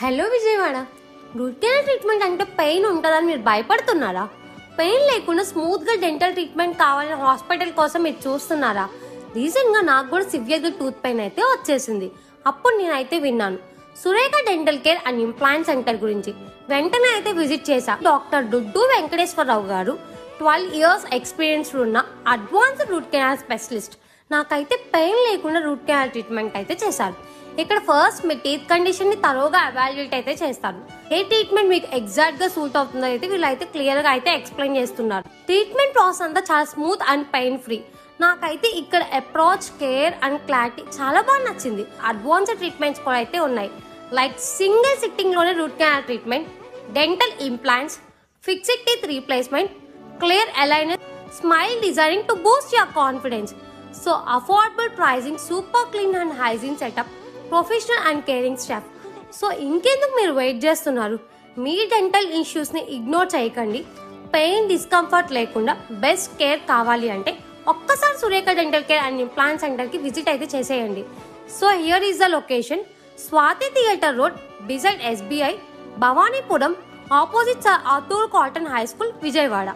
Hello Vijayawada. Root canal treatment అంటే pain ఉంటుందని మీరు భయపడుతున్నారా? పెయిన్ లేకుండా స్మూత్గా డెంటల్ ట్రీట్మెంట్ కావాలని హాస్పిటల్ కోసం మీరు చూస్తున్నారా? రీసెంట్గా నాకు కూడా సివియర్గా టూత్ పెయిన్ అయితే వచ్చేసింది. అప్పుడు నేనైతే విన్నాను Surekha dental care and implant centre గురించి. వెంటనే అయితే విజిట్ చేశా. డాక్టర్ దుడ్డు వెంకటేశ్వరరావు గారు 12 years ఎక్స్పీరియన్స్ ఉన్న అడ్వాన్స్డ్ రూట్ కెనాల్ స్పెషలిస్ట్. నాకైతే పెయిన్ లేకుండా రూట్ కెనాల్ ట్రీట్మెంట్ అయితే చేశారు. ఇక్కడ ఫస్ట్ మీ టీత్ కండిషన్ ని తరోగా ఎవాల్యుయేట్ అయితే చేస్తారు. ఏ ట్రీట్మెంట్ మీకు ఎగ్జాక్ట్ గా సూట్ అవుతుందో అయితే వీళ్ళైతే క్లియర్ గా అయితే ఎక్స్ప్లెయిన్ చేస్తున్నారు. ట్రీట్మెంట్ ప్రాసెస్ అంతా చాలా స్మూత్ అండ్ పెయిన్ ఫ్రీ. నాకైతే ఇక్కడ అప్రోచ్, కేర్ అండ్ క్లారిటీ చాలా బాగా నచ్చింది. అడ్వాన్స్డ్ ట్రీట్మెంట్స్ కూడా అయితే ఉన్నాయి. లైక్ సింగిల్ సిట్టింగ్ లోనే root canal treatment, dental implants, fixed teeth replacement, clear aligner, smile designing to Boost your confidence. So affordable pricing, super clean and hygiene setup, professional and caring staff. So ఇంకెందుకు మీరు wait చేస్తున్నారు? మీ dental ఇష్యూస్ని ignore చేయకండి. Pain, discomfort లేకుండా best care కావాలి అంటే ఒక్కసారి Surekha dental care and implant సెంటర్కి visit అయితే చేసేయండి. So here is the location: Swathi theatre road, beside SBI, Bhavanipuram, opposite Athur cotton high school, Vijayawada.